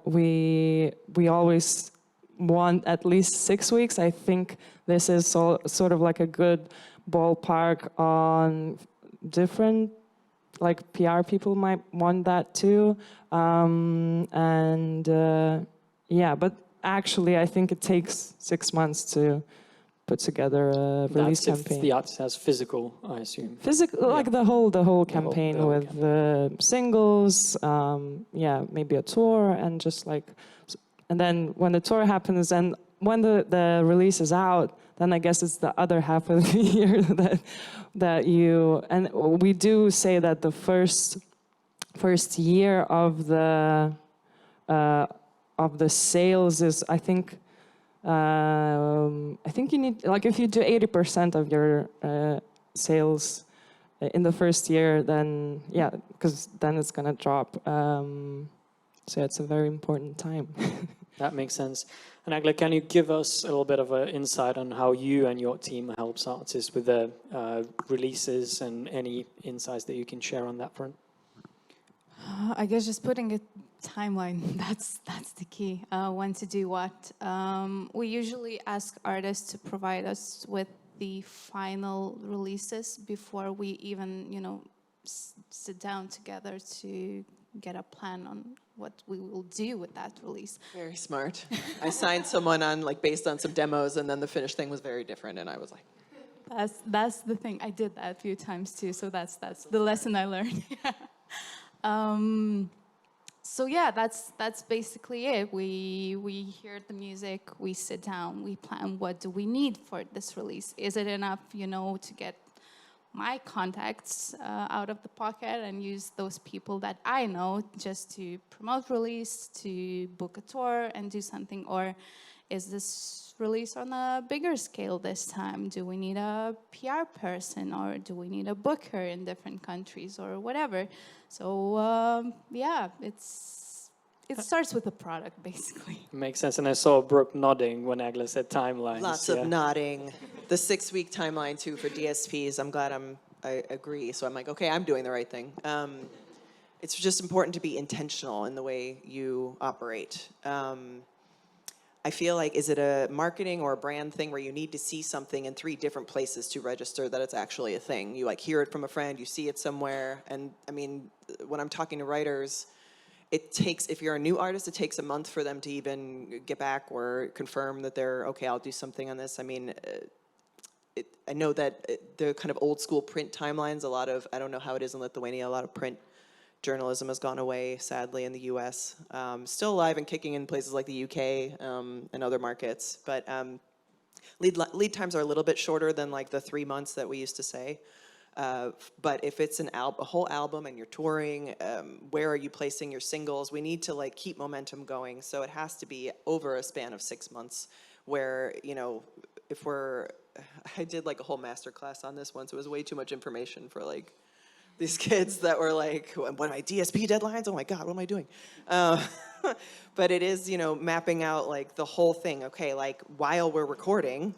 we always want at least 6 weeks. I think this is sort of like a good ballpark on different, like PR people might want that too. Yeah, but actually I think it takes 6 months to put together a release campaign.
If the artist has physical, I assume.
Physical, yeah. Like the whole campaign with singles, yeah, maybe a tour, and just like, and then when the tour happens and when the release is out, then I guess it's the other half of the year that you, and we do say that the first year of the sales is, I think you need, like, if you do 80% of your sales in the first year, then yeah, because then it's gonna drop. So it's a very important time.
That makes sense. And Eglė, can you give us a little bit of an insight on how you and your team helps artists with the releases, and any insights that you can share on that front?
I guess just putting a timeline, that's the key. When to do what. We usually ask artists to provide us with the final releases before we even, sit down together to get a plan on what we will do with that release.
Very smart. I signed someone on, like, based on some demos, and then the finished thing was very different, and I was like...
That's the thing. I did that a few times too, so that's the lesson I learned. So yeah, that's basically it. We hear the music, we sit down, we plan what do we need for this release. Is it enough, to get my contacts out of the pocket and use those people that I know just to promote release, to book a tour and do something? Or is this release on a bigger scale this time? Do we need a PR person, or do we need a booker in different countries, or whatever? So yeah, it starts with a product, basically.
Makes sense. And I saw Brooke nodding when Eglė said timelines.
Lots of nodding. The 6-week timeline too for DSPs. I'm glad I agree. So I'm like, okay, I'm doing the right thing. It's just important to be intentional in the way you operate. I feel like, is it a marketing or a brand thing where you need to see something in 3 different places to register that it's actually a thing? You like hear it from a friend, you see it somewhere. And I mean, when I'm talking to writers, it takes, if you're a new artist, it takes a month for them to even get back or confirm that they're, okay, I'll do something on this. I mean, I know that the kind of old school print timelines, a lot of, I don't know how it is in Lithuania, a lot of print journalism has gone away, sadly, in the US. Still alive and kicking in places like the UK and other markets. But lead times are a little bit shorter than like the 3 months that we used to say. But if it's a whole album and you're touring, where are you placing your singles? We need to like keep momentum going. So it has to be over a span of 6 months where, you know, I did like a whole master class on this once. It was way too much information for like these kids that were like, what are my DSP deadlines? Oh my God, what am I doing? But it is, you know, mapping out like the whole thing. Okay, like while we're recording,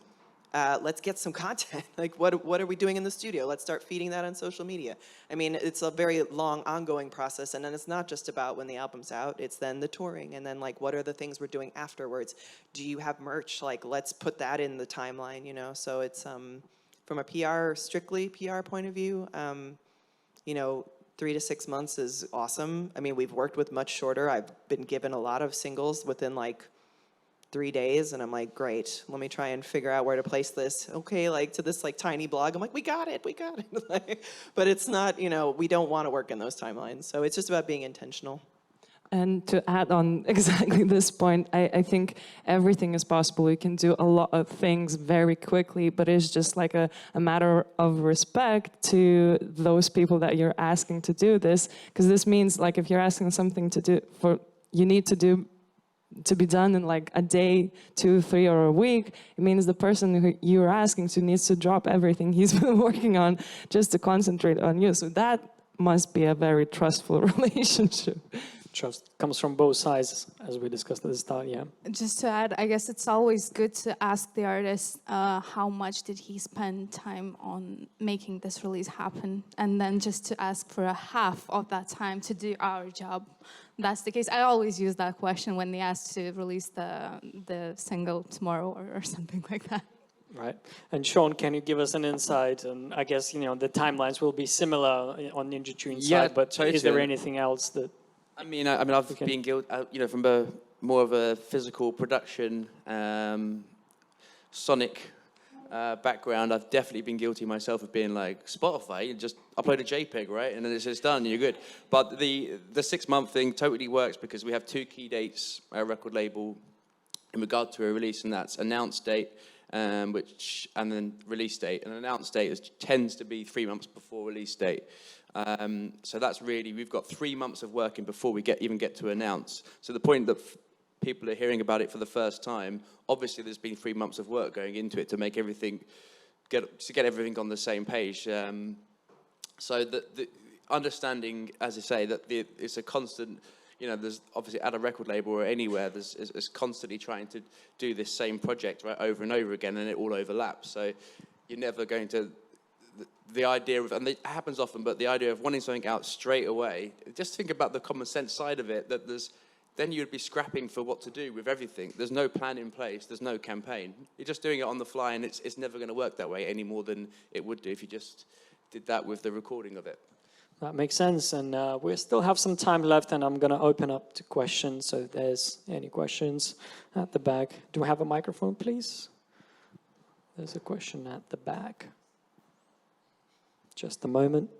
let's get some content. Like what are we doing in the studio? Let's start feeding that on social media. I mean, it's a very long ongoing process. And then it's not just about when the album's out, it's then the touring. And then like, what are the things we're doing afterwards? Do you have merch? Like, let's put that in the timeline, you know? So it's, from a strictly PR point of view, you know, 3 to 6 months is awesome. I mean, we've worked with much shorter. I've been given a lot of singles within like 3 days, and I'm like, great, let me try and figure out where to place this. Okay, like to this like tiny blog, I'm like, we got it. Like, but it's not, you know, we don't want to work in those timelines. So it's just about being intentional.
And to add on exactly this point, I think everything is possible. You can do a lot of things very quickly, but it's just like a matter of respect to those people that you're asking to do this. Because this means like if you're asking something you need to be done in like a day, 2, 3, or a week, it means the person who you're asking to needs to drop everything he's been working on just to concentrate on you. So that must be a very trustful relationship.
Trust comes from both sides, as we discussed at the start, yeah.
Just to add, I guess it's always good to ask the artist how much did he spend time on making this release happen, and then just to ask for a half of that time to do our job. That's the case. I always use that question when they ask to release the single tomorrow or something like that.
Right. And Sean, can you give us an insight? And I guess, you know, the timelines will be similar on Ninja Tune's side, but
totally.
Is there anything else that...
I mean, I've been guilty, you know, from more of a physical production, sonic background. I've definitely been guilty myself of being like, Spotify, you just upload a JPEG, right? And then it's just done, you're good. But the 6-month thing totally works because we have 2 key dates, our record label, in regard to a release, and that's announced date, and then release date. An announced date tends to be 3 months before release date. So that's really, we've got 3 months of working before we even get to announce. So the point that people are hearing about it for the first time, obviously there's been 3 months of work going into it to make everything, get everything on the same page. So the understanding, as I say, that it's a constant, you know, there's obviously at a record label or anywhere, there's constantly trying to do this same project right over and over again, and it all overlaps. So you're never going to, the idea of, and it happens often, but the idea of wanting something out straight away, just think about the common sense side of it, that then you'd be scrapping for what to do with everything. There's no plan in place, there's no campaign. You're just doing it on the fly, and it's never going to work that way any more than it would do if you just did that with the recording of it.
That makes sense, and we still have some time left, and I'm going to open up to questions, so if there's any questions at the back. Do we have a microphone, please? There's a question at the back. Just a moment.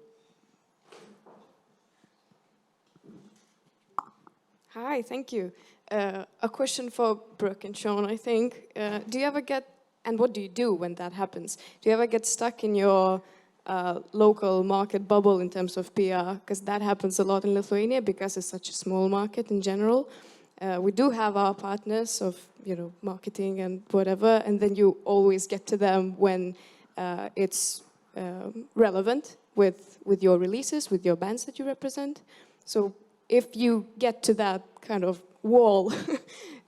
Hi, thank you. A question for Brooke and Sean, I think. Do you ever get, and what do you do when that happens? Do you ever get stuck in your local market bubble in terms of PR? Because that happens a lot in Lithuania because it's such a small market in general. We do have our partners of, you know, marketing and whatever, and then you always get to them when it's relevant with your releases, with your bands that you represent. So if you get to that kind of wall,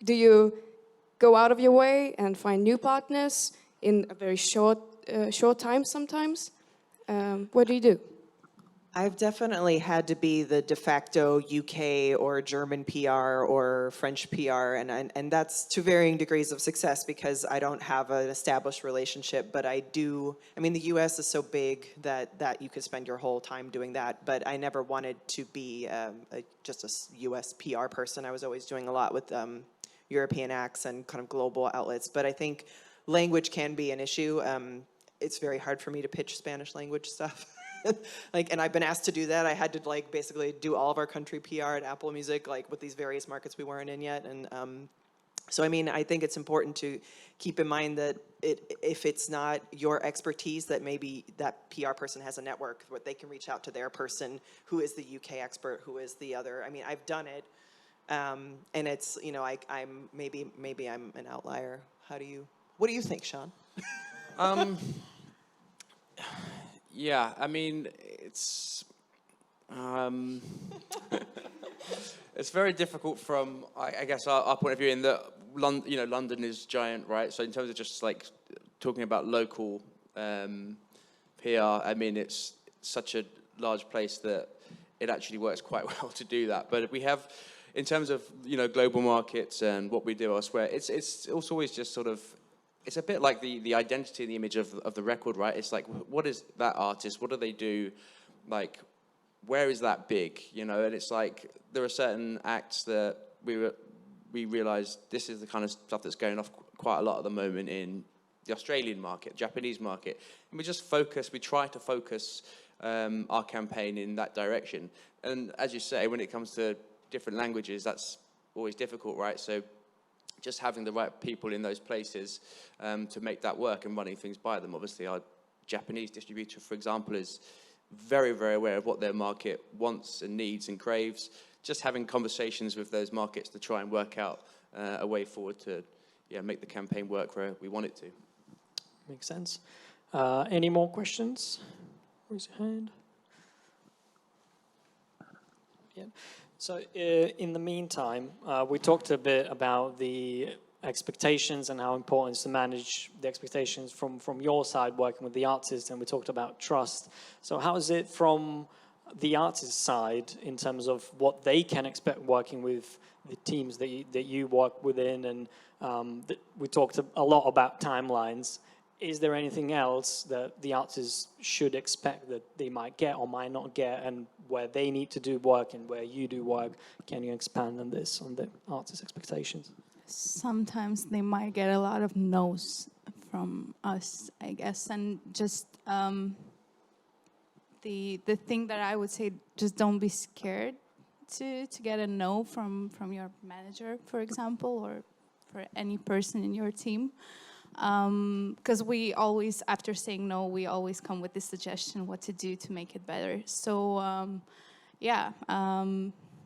do you go out of your way and find new partners in a very short time sometimes? What do you do?
I've definitely had to be the de facto UK or German PR or French PR, and that's to varying degrees of success because I don't have an established relationship, but I do. I mean, the US is so big that you could spend your whole time doing that, but I never wanted to be just a US PR person. I was always doing a lot with European acts and kind of global outlets, but I think language can be an issue. It's very hard for me to pitch Spanish language stuff. And I've been asked to do that. I had to basically do all of our country PR at Apple Music, with these various markets we weren't in yet. And so, I mean, I think it's important to keep in mind that if it's not your expertise, that maybe that PR person has a network where they can reach out to their person who is the UK expert, who is the other. I mean, I've done it, and it's I'm maybe I'm an outlier. What do you think, Sean?
Yeah, I mean, it's very difficult from, I guess, our point of view in that London is giant, right? So in terms of just talking about local PR, I mean, it's such a large place that it actually works quite well to do that. But we have, in terms of global markets and what we do elsewhere, it's also always just sort of. It's a bit like the identity and the image of the record, right? It's like, what is that artist? What do they do? Where is that big? And it's like, there are certain acts that we realize this is the kind of stuff that's going off quite a lot at the moment in the Australian market, Japanese market. And we try to focus our campaign in that direction. And as you say, when it comes to different languages, that's always difficult, right? So just having the right people in those places to make that work and running things by them. Obviously, our Japanese distributor, for example, is very, very aware of what their market wants and needs and craves. Just having conversations with those markets to try and work out a way forward to make the campaign work where we want it to.
Makes sense. Any more questions? Raise your hand. Yeah. So in the meantime, we talked a bit about the expectations and how important it is to manage the expectations from your side working with the artists, and we talked about trust. So how is it from the artist side in terms of what they can expect working with the teams that you work within? And we talked a lot about timelines. Is there anything else that the artists should expect that they might get or might not get, and where they need to do work and where you do work? Can you expand on this, on the artists' expectations?
Sometimes they might get a lot of no's from us, I guess, and just the thing that I would say, just don't be scared to get a no from your manager, for example, or for any person in your team. Because we always, after saying no, we always come with this suggestion what to do to make it better. So,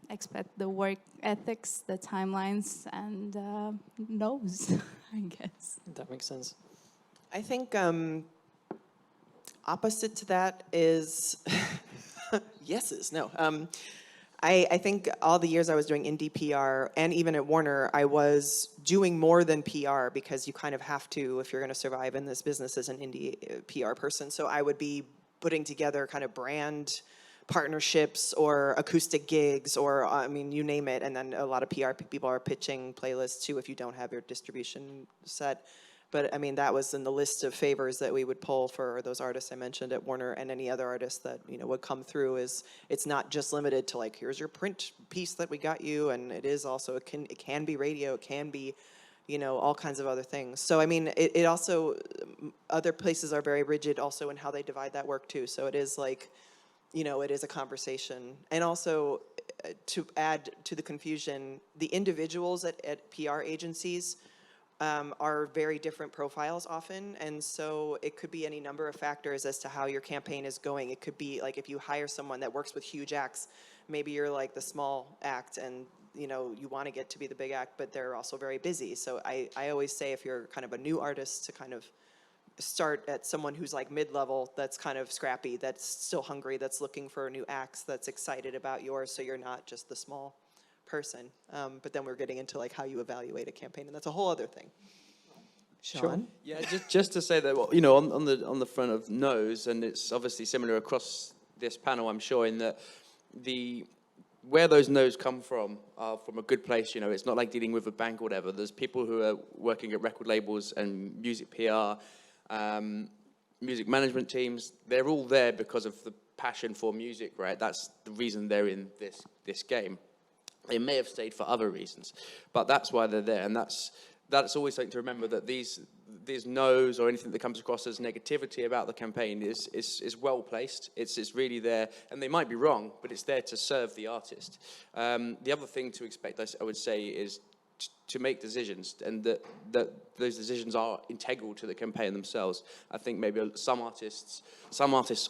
expect the work ethics, the timelines, and no's, I guess.
That makes sense.
I think opposite to that is yeses. No. I think all the years I was doing indie PR and even at Warner, I was doing more than PR because you kind of have to if you're going to survive in this business as an indie PR person. So I would be putting together kind of brand partnerships or acoustic gigs or, you name it. And then a lot of PR people are pitching playlists too if you don't have your distribution set. But that was in the list of favors that we would pull for those artists I mentioned at Warner and any other artists that would come through. Is it's not just limited to here's your print piece that we got you, and it is also it can be radio, it can be all kinds of other things. So it also other places are very rigid also in how they divide that work too. So it is it is a conversation, and also to add to the confusion, the individuals at PR agencies. Are very different profiles often, and so it could be any number of factors as to how your campaign is going. It could be if you hire someone that works with huge acts, maybe you're the small act and you want to get to be the big act, but they're also very busy. So I always say if you're kind of a new artist to kind of start at someone who's like mid-level, that's kind of scrappy, that's still hungry, that's looking for new acts, that's excited about yours, so you're not just the small person. But then we're getting into like how you evaluate a campaign, and that's a whole other thing. Sean?
Yeah, just to say that, well, you know, on the front of no's, and it's obviously similar across this panel, I'm sure, in that where those no's come from are from a good place. You know, it's not like dealing with a bank or whatever. There's people who are working at record labels and music PR, music management teams. They're all there because of the passion for music, right? That's the reason they're in this game. They may have stayed for other reasons, but that's why they're there, and that's always something to remember, that these no's or anything that comes across as negativity about the campaign is well placed. It's really there, and they might be wrong, but it's there to serve the artist. The other thing to expect, I would say, is to make decisions, and that those decisions are integral to the campaign themselves. I think maybe some artists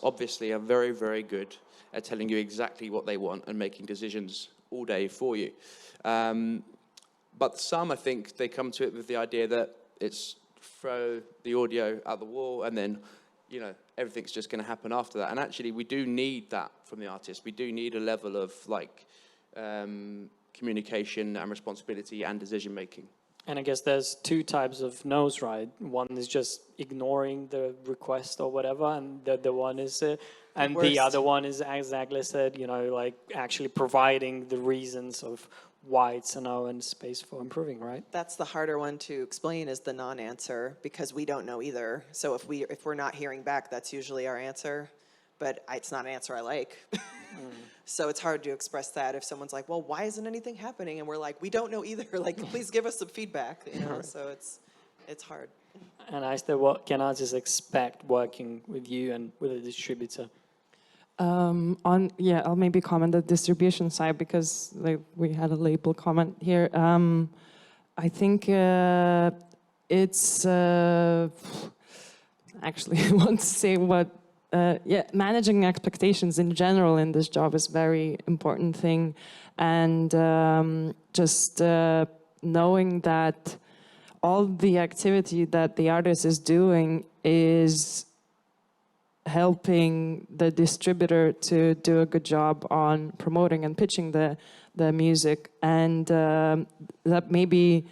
obviously are very, very good at telling you exactly what they want and making decisions all day for you. But some, I think, they come to it with the idea that it's throw the audio out the wall and then, you know, everything's just going to happen after that. And actually, we do need that from the artist. We do need a level of, like, communication and responsibility and decision-making.
And I guess there's two types of no's, right? One is just ignoring the request or whatever, and the other one is, and the other one is, as Eglė said, you know, like actually providing the reasons of why it's a no and space for improving, right?
That's the harder one to explain, is the non-answer, because we don't know either. So if we're not hearing back, that's usually our answer, but it's not an answer I like. So it's hard to express that if someone's like, well, why isn't anything happening? And we're like, we don't know either. Like, please give us some feedback, you know? So it's hard.
And Aistė, what can artists expect working with you and with a distributor?
I'll maybe comment the distribution side, because like we had a label comment here. I think it's actually I want to say what managing expectations in general in this job is very important thing, and just knowing that all the activity that the artist is doing is helping the distributor to do a good job on promoting and pitching the music, and that maybe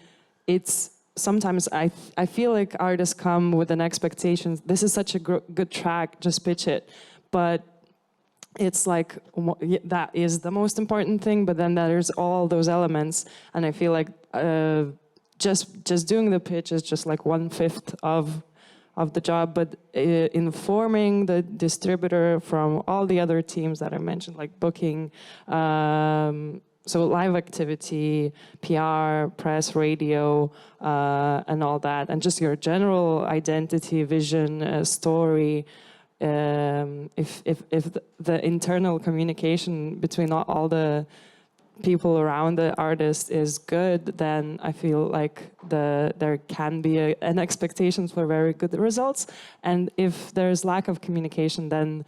it's sometimes I feel like artists come with an expectation, this is such a good track, just pitch it, but it's like that is the most important thing, but then there's all those elements, and I feel like just doing the pitch is just like 1/5 of the job, but informing the distributor from all the other teams that I mentioned, like booking, so live activity, PR, press, radio, and all that, and just your general identity, vision, story. If the internal communication between all the people around the artist is good, then I feel like there can be an expectation for very good results. And if there's lack of communication, then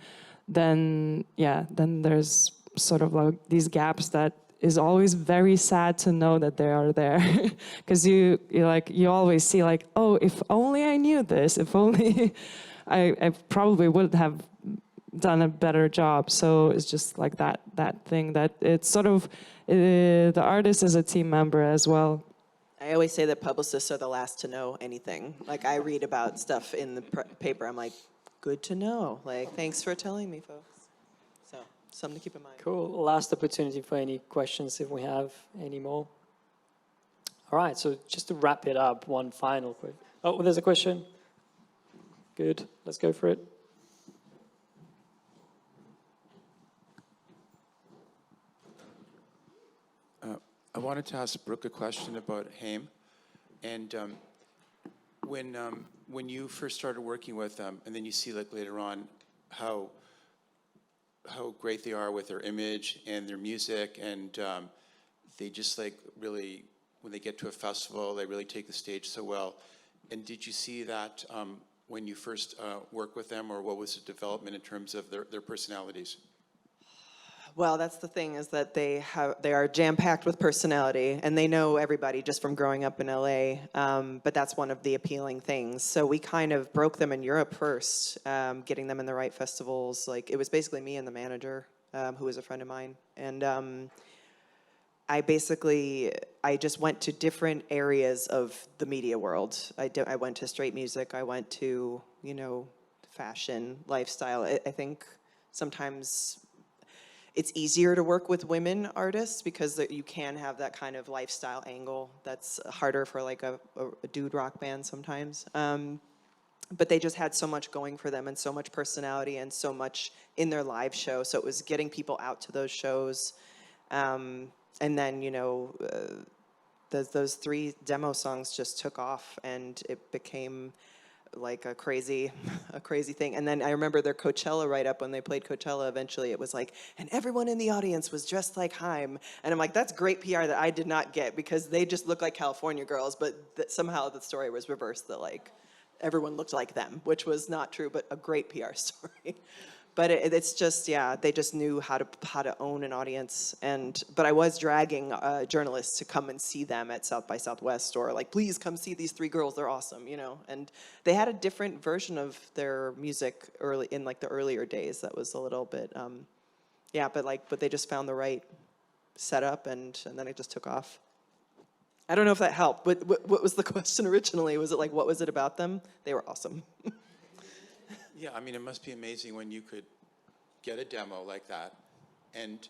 there's sort of like these gaps that is always very sad to know that they are there, because you always see like, oh, if only I knew this, if only I probably would have done a better job. So it's just like that thing that it's sort of the artist is a team member as well.
I always say that publicists are the last to know anything. Like, I read about stuff in the paper, I'm like, good to know. Like, thanks for telling me, folks. So, something to keep in mind.
Cool. Last opportunity for any questions if we have any more. All right, so just to wrap it up, one final quick. Oh, there's a question. Good, let's go for it.
I wanted to ask Brooke a question about Haim, and when you first started working with them, and then you see like later on how great they are with their image and their music, and they just like really, when they get to a festival, they really take the stage so well. And did you see that when you first worked with them, or what was the development in terms of their personalities?
Well, that's the thing, is that they are jam-packed with personality, and they know everybody just from growing up in LA, but that's one of the appealing things. So we kind of broke them in Europe first, getting them in the right festivals. Like, it was basically me and the manager, who was a friend of mine. And I just went to different areas of the media world. I went to straight music, I went to, fashion, lifestyle. I think sometimes it's easier to work with women artists because you can have that kind of lifestyle angle that's harder for like a dude rock band sometimes. But they just had so much going for them and so much personality and so much in their live show. So it was getting people out to those shows. And then, those 3 demo songs just took off, and it became like a crazy thing. And then I remember their Coachella write-up, when they played Coachella eventually, it was like, and everyone in the audience was dressed like Haim. And I'm like, that's great PR that I did not get, because they just look like California girls, but somehow the story was reversed, that like everyone looked like them, which was not true, but a great PR story. But it's just, yeah, they just knew how to own an audience. But I was dragging journalists to come and see them at South by Southwest, or like, please come see these 3 girls, they're awesome, And they had a different version of their music in like the earlier days that was a little bit, but they just found the right setup, and then it just took off. I don't know if that helped, but what was the question originally? Was it like, what was it about them? They were awesome.
Yeah, I mean, it must be amazing when you could get a demo like that and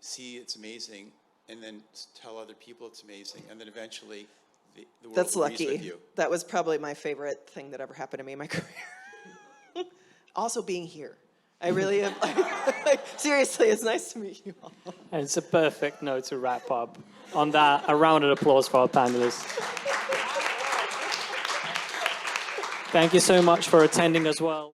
see it's amazing, and then tell other people it's amazing, and then eventually the world
That's
agrees with
lucky.
you.
That was probably my favorite thing that ever happened to me in my career. Also being here. I really am, seriously, it's nice to meet you all.
And it's a perfect note to wrap up. On that, a round of applause for our panelists. Thank you so much for attending as well.